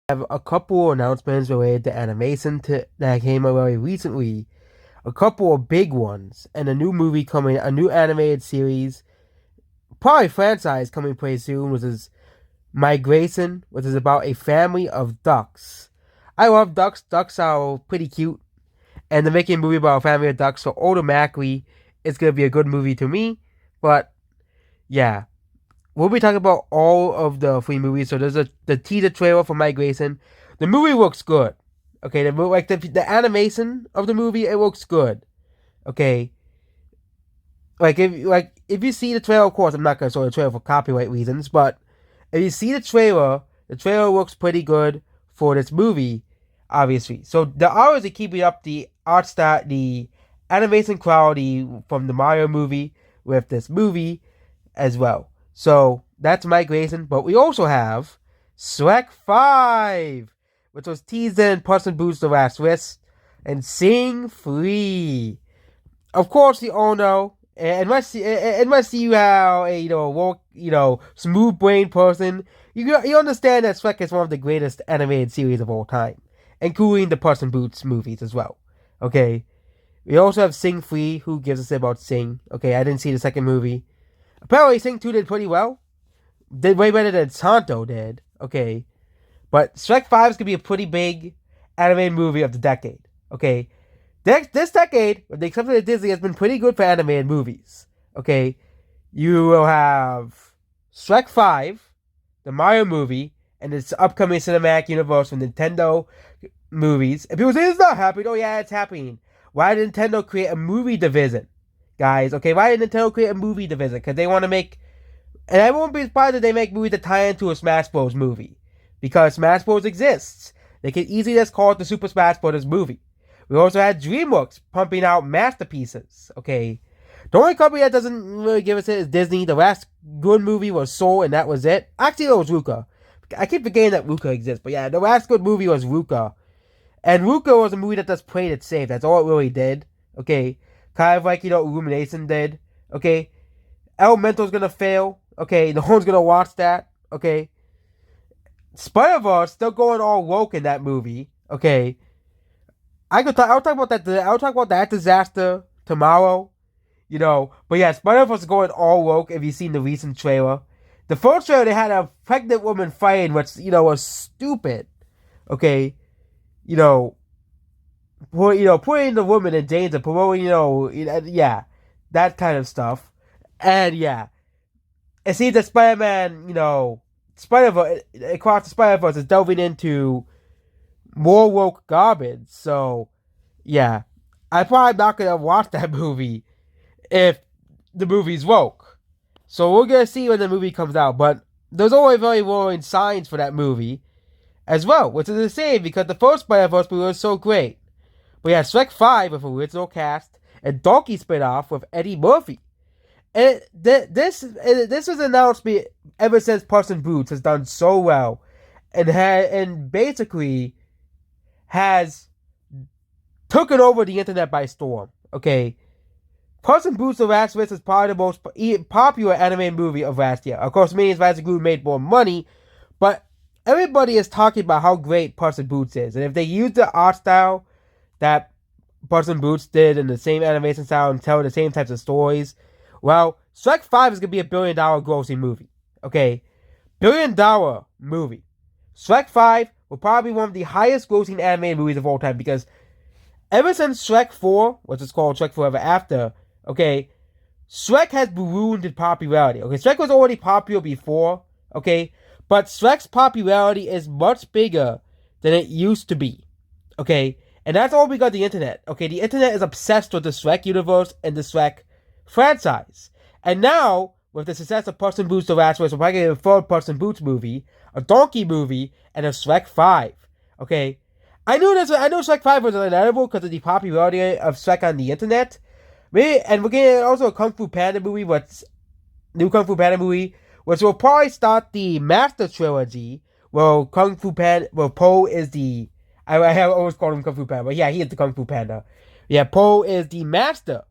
Have a couple announcements related to that came out very recently. A couple of big ones, and a new movie coming, a new animated series, probably franchise coming pretty soon, which is Migration, which is about a family of ducks. I love ducks. Ducks are pretty cute, and they're making a movie about a family of ducks, so automatically it's gonna be a good movie to me. But yeah, we'll be talking about all of the three movies. So there's the teaser trailer for Migration. The movie looks good. Okay, the animation of the movie, it looks good. Okay, if you see the trailer, of course I'm not gonna show the trailer for copyright reasons, but if you see the trailer looks pretty good for this movie, obviously. So the artists are keeping up the art style, the animation quality from the Mario movie with this movie as well. So that's Migration, but we also have Shrek 5, which was teased in Puss in Boots: The Last Wish, and Sing Free. Of course, you all know, unless you have a smooth brain person, you understand that Shrek is one of the greatest animated series of all time, including the Puss in Boots movies as well. Okay, we also have Sing Free. Who gives a shit about Sing? Okay, I didn't see the second movie. Apparently, Sing 2 did pretty well. Did way better than Santo did. Okay. But Shrek 5 is going to be a pretty big animated movie of the decade. Okay. This decade, with the exception of Disney, has been pretty good for animated movies. Okay. You will have Shrek 5, the Mario movie, and its upcoming cinematic universe from Nintendo movies. And people say it's not happening. Oh, yeah, it's happening. Why did Nintendo create a movie division? Guys, okay, why did Nintendo create a movie division? Because they want to make, and I won't be surprised if they make movies that tie into a Smash Bros. Movie. Because Smash Bros. Exists. They could easily just call it the Super Smash Bros. Movie. We also had DreamWorks pumping out masterpieces, okay? The only company that doesn't really give us it is Disney. The last good movie was Soul, and that was it. Actually, it was Ruka. I keep forgetting that Ruka exists, but yeah, the last good movie was Ruka. And Ruka was a movie that just played it safe. That's all it really did, okay? Kind of like, Illumination did. Okay? Elemental's gonna fail. Okay? No one's gonna watch that. Okay? Spider-Verse still going all woke in that movie. Okay? I'll talk about that. I'll talk about that disaster tomorrow. But yeah, Spider-Verse is going all woke if you've seen the recent trailer. The first trailer, they had a pregnant woman fighting, which, was stupid. Okay? Putting the woman in danger, promoting, yeah, that kind of stuff. And yeah, it seems that Spider-Man, Spider-Verse, across the Spider-Verse is delving into more woke garbage. So, yeah, I'm probably not going to watch that movie if the movie's woke. So we're going to see when the movie comes out. But there's always very worrying signs for that movie as well, which is a shame because the first Spider-Verse movie was so great. But yeah, Shrek 5 with original cast and Donkey spin-off with Eddie Murphy. And this was announced ever since Puss in Boots has done so well and basically has taken over the internet by storm. Okay, Puss in Boots: The Last Wish is probably the most popular anime movie of last year. Of course, Minions Magic Glue made more money, but everybody is talking about how great Puss in Boots is, and if they use the art style that Puss in Boots did in the same animation style and tell the same types of stories, well, Shrek 5 is going to be a $1 billion grossing movie. Okay? $1 billion movie. Shrek 5 will probably be one of the highest grossing animated movies of all time because ever since Shrek 4, which is called Shrek Forever After, okay, Shrek has ballooned in popularity. Okay, Shrek was already popular before, okay, but Shrek's popularity is much bigger than it used to be. Okay? And that's all because of the internet. Okay, the internet is obsessed with the Shrek universe and the Shrek franchise. And now, with the success of Puss in Boots: The Last Wish, we're probably getting a third Puss in Boots movie, a Donkey movie, and a Shrek 5. Okay? I know Shrek 5 was inevitable because of the popularity of Shrek on the internet. And we're getting also a Kung Fu Panda movie, which will probably start the Master Trilogy, where Po is the... I have always called him Kung Fu Panda, but yeah, he is the Kung Fu Panda. Yeah, Po is the master.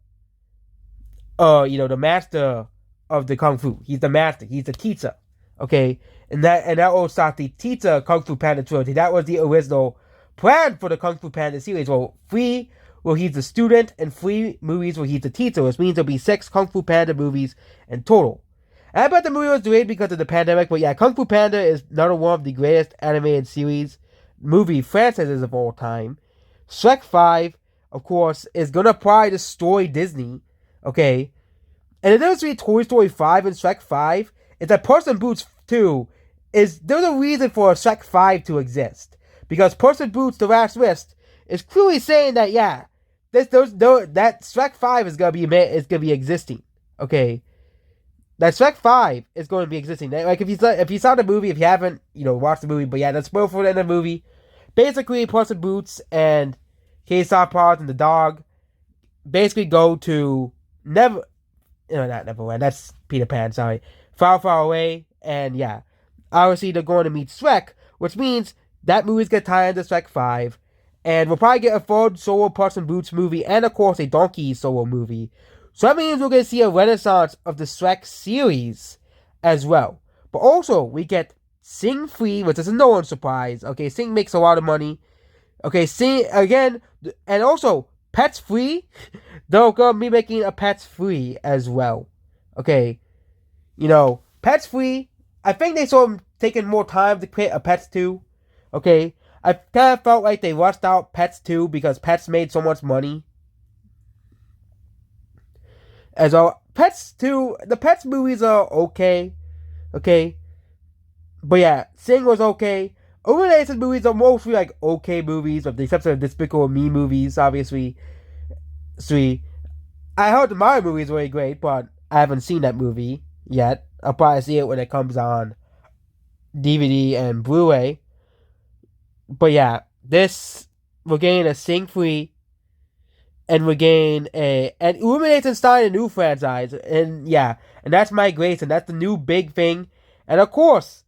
The master of the Kung Fu. He's the master. He's the teacher. Okay, and that will start the Tita Kung Fu Panda trilogy. That was the original plan for the Kung Fu Panda series. Well, three where he's the student, and three movies where he's the teacher, which means there'll be six Kung Fu Panda movies in total. And I bet the movie was delayed because of the pandemic, but yeah, Kung Fu Panda is another one of the greatest animated series movie franchises of all time. Shrek 5, of course, is gonna probably destroy Disney. Okay, and the difference between Toy Story 5 and Shrek 5 is that Puss in Boots 2 there's a reason for Shrek 5 to exist. Because Puss in Boots The Last Wish is clearly saying that, yeah, that Shrek 5 is gonna be existing. Okay. That Shrek 5 is going to be existing. Like if you saw the movie, if you haven't, watched the movie, but yeah, that's spoiled for the end of the movie. Basically, Puss in Boots and K-Star Paws and the dog basically go to not Neverland. That's Peter Pan. Sorry, Far Far Away, and yeah, obviously they're going to meet Shrek, which means that movie's gonna tie into Shrek 5, and we'll probably get a third solo Puss in Boots movie, and of course a Donkey solo movie. So that means we're gonna see a renaissance of the Shrek series as well. But also we get Sing Free, which is no one's surprise. Okay, Sing makes a lot of money. Okay, Sing again, and also Pets Free. They're gonna be making a Pets Free as well. Okay, Pets Free. I think they saw them taking more time to create a Pets 2. Okay, I kind of felt like they rushed out Pets 2 because Pets made so much money. As well, Pets 2, the Pets movies are okay. Okay, but yeah, Sing was okay. Illuminated movies are mostly like okay movies, with the exception of Despicable Me movies, obviously. I heard the Mario movie is really great, but I haven't seen that movie yet. I'll probably see it when it comes on DVD and Blu-ray. But yeah, we're getting a Sing Free, and we're getting and Illuminating starting a new franchise, and yeah, and that's Migration. That's the new big thing, and of course,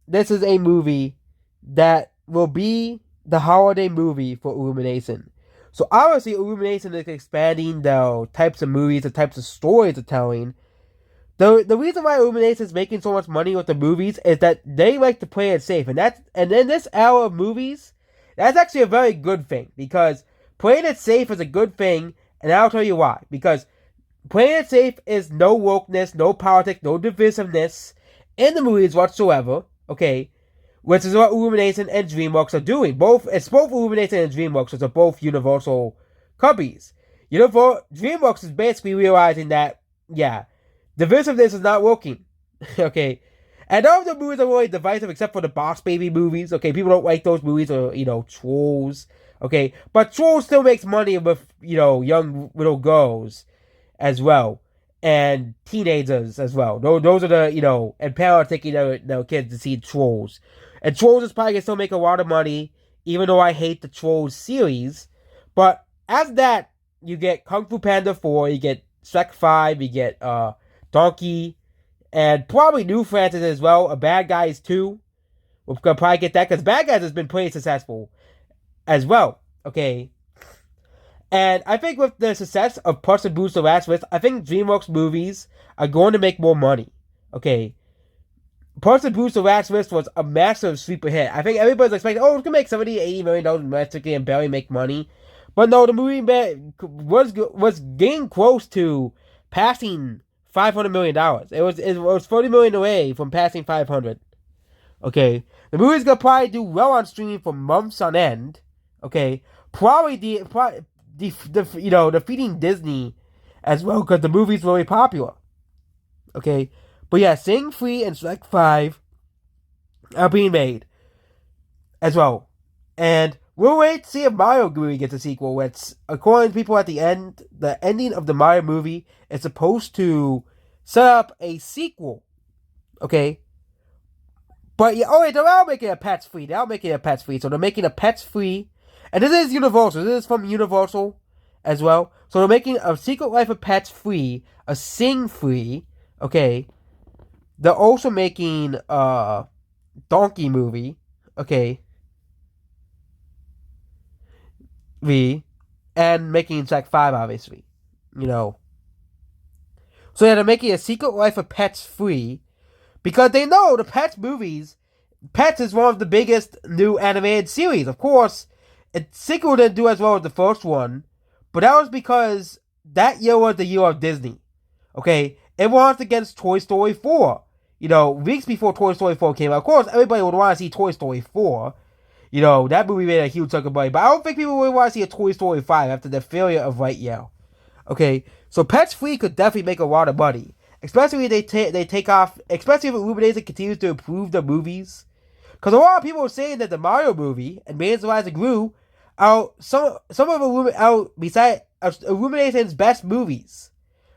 this is a movie that will be the holiday movie for Illumination. So obviously, Illumination is expanding the types of movies, the types of stories they're telling. The reason why Illumination is making so much money with the movies is that they like to play it safe, and in this era of movies, that's actually a very good thing, because playing it safe is a good thing, and I'll tell you why. Because playing it safe is no wokeness, no politics, no divisiveness in the movies whatsoever. Okay, which is what Illumination and DreamWorks are doing. It's both Illumination and DreamWorks, which are both Universal companies. DreamWorks is basically realizing that, yeah, divisiveness is not working. Okay, and all of the movies are really divisive except for the Boss Baby movies. Okay, people don't like those movies, or Trolls. Okay, but Trolls still makes money with young little girls as well, and teenagers as well. Those are the and parents taking their kids to see Trolls. And Trolls is probably going to still make a lot of money, even though I hate the Trolls series. But as that, you get Kung Fu Panda 4, you get Shrek 5, you get Donkey, and probably new franchises as well. A Bad Guys 2. We're going to probably get that, because Bad Guys has been pretty successful as well. Okay. And I think with the success of Puss in Boots The Last Wish, I think DreamWorks movies are going to make more money. Okay. Puss in Boots The Last Wish was a massive sleeper hit. I think everybody's expecting, it's going to make $70, $80 million domestically and barely make money. But no, the movie was getting close to passing $500 million. It was $40 million away from passing 500. Okay. The movie's going to probably do well on streaming for months on end. Okay. Probably defeating Disney as well, because the movie's really popular. Okay. But yeah, Sing Free and Shrek 5 are being made as well. And we'll wait to see if Mario movie gets a sequel, which, according to people at the end, the ending of the Mario movie is supposed to set up a sequel. Okay? But yeah, they're all making a Pets Free. So they're making a Pets Free. And this is Universal. This is from Universal as well. So they're making a Secret Life of Pets Free, a Sing Free. Okay? They're also making a Donkey movie. Okay? And making Shrek 5, obviously. So yeah, they're making a Secret Life of Pets Free. because they know the Pets movies. Pets is one of the biggest new animated series. Of course, the sequel didn't do as well as the first one, but that was because that year was the year of Disney. Okay, it was against Toy Story 4. Weeks before Toy Story 4 came out. Of course, everybody would want to see Toy Story 4. That movie made a huge chunk of money, but I don't think people would want to see a Toy Story 5 after the failure of Lightyear. Okay, so Pets 3 could definitely make a lot of money, especially if they take off, especially if Illumination continues to improve the movies. Because a lot of people are saying that the Mario movie and Minions Rise of Gru are some of beside Illumination's best movies.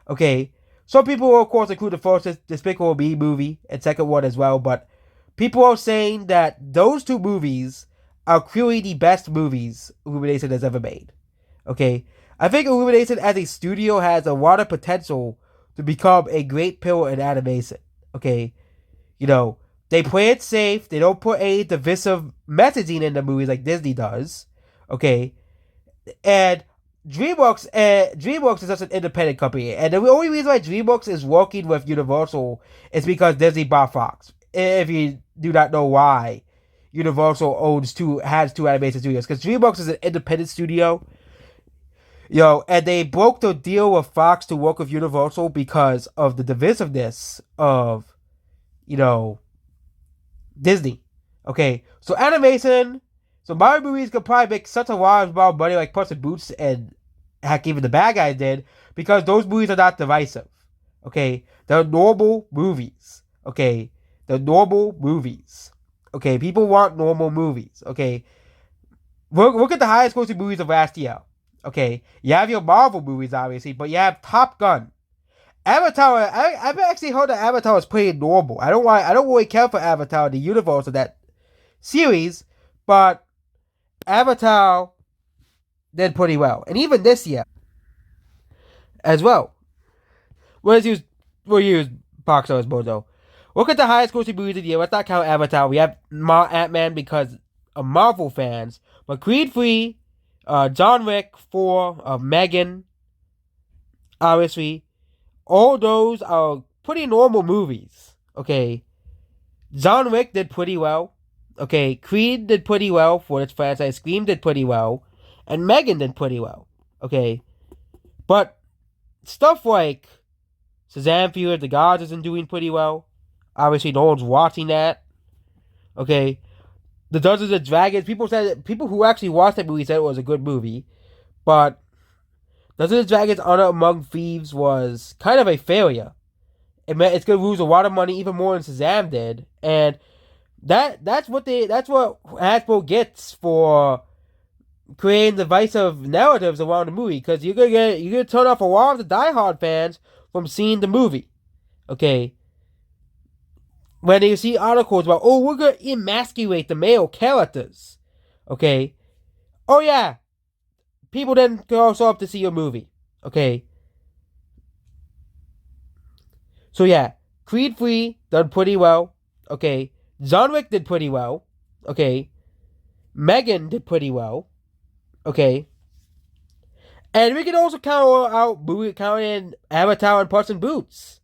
Okay, some people will of course include the first Despicable Me movie and second one as well, but people are saying that those two movies are clearly the best movies Illumination has ever made. Okay, I think Illumination as a studio has a lot of potential to become a great pillar in animation. Okay, they play it safe. They don't put any divisive messaging in the movies like Disney does. Okay, and DreamWorks is just an independent company, and the only reason why DreamWorks is working with Universal is because Disney bought Fox. If you do not know why, Universal has two animation studios, because DreamWorks is an independent studio. And they broke the deal with Fox to work with Universal because of the divisiveness of, Disney. Okay, so animation. So Mario movies could probably make such a lot of money like Puss in Boots and heck, even the bad guys did, because those movies are not divisive. Okay, they're normal movies. Okay, they're normal movies. Okay, people want normal movies. Okay, look at the highest grossing movies of last year. Okay, you have your Marvel movies, obviously, but you have Top Gun. Avatar, I've actually heard that Avatar is pretty normal. I don't really care for Avatar, the universe of that series, but Avatar did pretty well. And even this year, as well. We'll use box office Bozo. Look at the highest grossing movies of the year. Let's not count Avatar. We have Ant-Man because of Marvel fans. But Creed 3, John Wick 4, Megan, obviously, all those are pretty normal movies. Okay, John Wick did pretty well. Okay, Creed did pretty well for its franchise. Scream did pretty well, and Megan did pretty well. Okay, but stuff like Shazam! Fury of the Gods isn't doing pretty well. Obviously, no one's watching that. Okay, the Dungeons and Dragons. People who actually watched that movie said it was a good movie, but Dungeons and Dragons: Honor Among Thieves was kind of a failure. It's gonna lose a lot of money, even more than Shazam did, and that's what Hasbro gets for creating divisive narratives around the movie, because you're gonna turn off a lot of the diehard fans from seeing the movie. Okay, when you see articles about, oh, we're gonna emasculate the male characters. Okay, oh yeah, people then go up to see your movie. Okay, so yeah, Creed 3 done pretty well. Okay, John Wick did pretty well. Okay, Megan did pretty well. Okay, and we can also count in Avatar and Puss in Boots.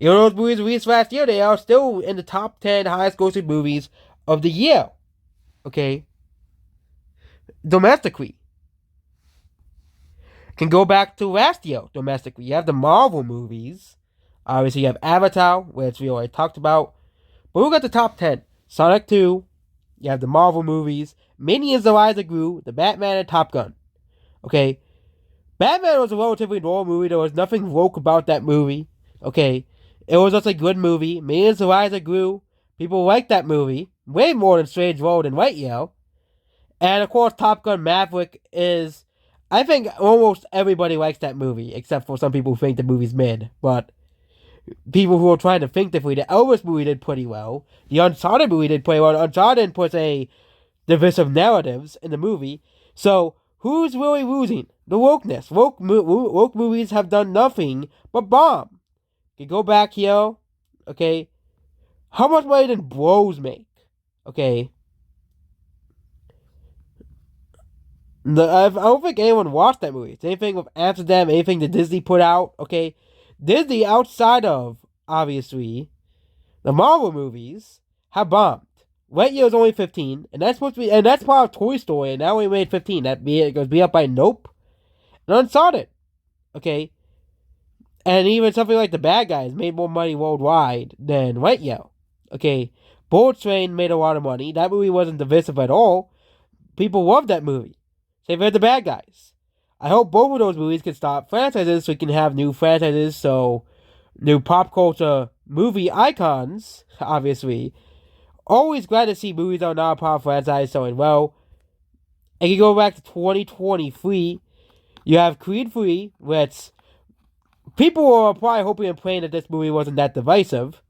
Those movies released last year, they are still in the top 10 highest grossing movies of the year. Okay, domestically. Can go back to last year domestically. You have the Marvel movies. Obviously, you have Avatar, which we already talked about. But we got the top 10. Sonic 2. You have the Marvel movies. Minions: The Rise of Gru. The Batman, and Top Gun. Okay. Batman was a relatively normal movie. There was nothing woke about that movie. Okay. It was just a good movie. Minions: The Rise of Gru. People liked that movie. Way more than Strange World and Lightyear. And of course, Top Gun Maverick is... I think almost everybody likes that movie, except for some people who think the movie's mid. But people who are trying to think differently, the Elvis movie did pretty well. The Uncharted movie did pretty well. Uncharted puts a divisive narratives in the movie. So, who's really losing? The wokeness. Woke movies have done nothing but bomb. You go back here, okay? How much money did Bros make? Okay. I don't think anyone watched that movie. It's anything with Amsterdam, anything that Disney put out, okay? Disney, outside of, obviously, The Marvel movies have bombed. Lightyear is only 15, and that's supposed to be, and that's part of Toy Story, and now we made 15. It goes beat up by Nope and Uncharted. Okay, and even something like The Bad Guys made more money worldwide than Lightyear. Okay, Bullet Train made a lot of money. That movie wasn't divisive at all. People loved that movie. Same for The Bad Guys. I hope both of those movies can start franchises so we can have new franchises, so new pop culture movie icons, obviously. Always glad to see movies that are not a pop franchise selling well. And you go back to 2023, you have Creed 3, which people were probably hoping and praying that this movie wasn't that divisive.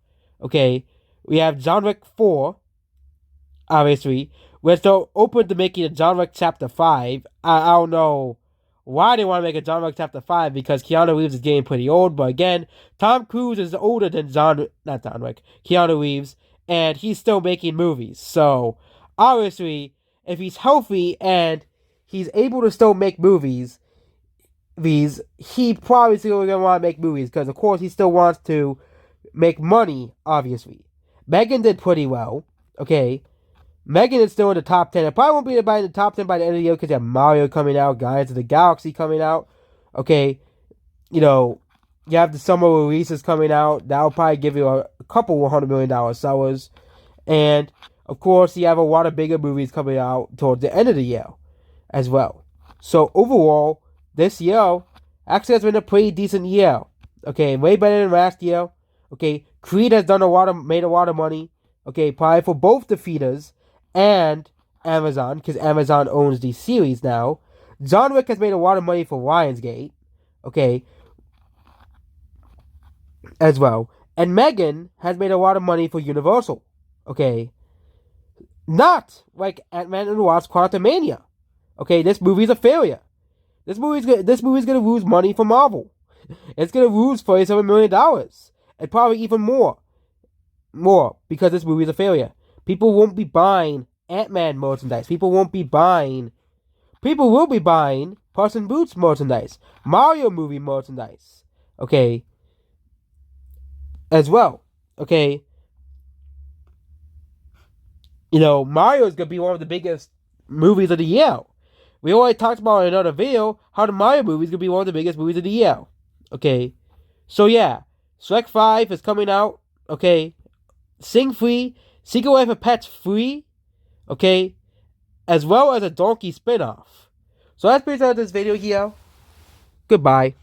Okay, we have John Wick 4, obviously. We're still open to making a John Wick Chapter 5. I don't know why they want to make a John Wick Chapter 5, because Keanu Reeves is getting pretty old. But again, Tom Cruise is older than Keanu Reeves, and he's still making movies. So, obviously, if he's healthy and he's able to still make movies, he probably still going to want to make movies, because of course he still wants to make money, obviously. Megan did pretty well, okay? Megan is still in the top 10. It probably won't be in the top 10 by the end of the year, because you have Mario coming out, Guardians of the Galaxy coming out, okay? You know, you have the summer releases coming out. That'll probably give you a couple $100 million sellers. And, of course, you have a lot of bigger movies coming out towards the end of the year as well. So, overall, this year actually has been a pretty decent year. Okay, way better than last year. Okay, Creed has made a lot of money. Okay, probably for both the feeders and Amazon, because Amazon owns these series now. John Wick has made a lot of money for Lionsgate. Okay, as well. And Megan has made a lot of money for Universal. Okay, not like Ant-Man and the Wasp: Quantumania. Okay, this movie's a failure. This movie's gonna lose money for Marvel. It's gonna lose $47 million. And probably even more. Because this movie's a failure. People won't be buying Ant-Man merchandise. People will be buying Puss in Boots merchandise. Mario movie merchandise. Okay. As well. Okay. You know, Mario is gonna be one of the biggest movies of the year. We already talked about in another video how the Mario movie is going to be one of the biggest movies of the year. Okay. So, yeah. Shrek 5 is coming out. Okay. Sing free. Secret Life of Pets free. Okay. As well as a Donkey spinoff. So, that's pretty much this video here. Goodbye.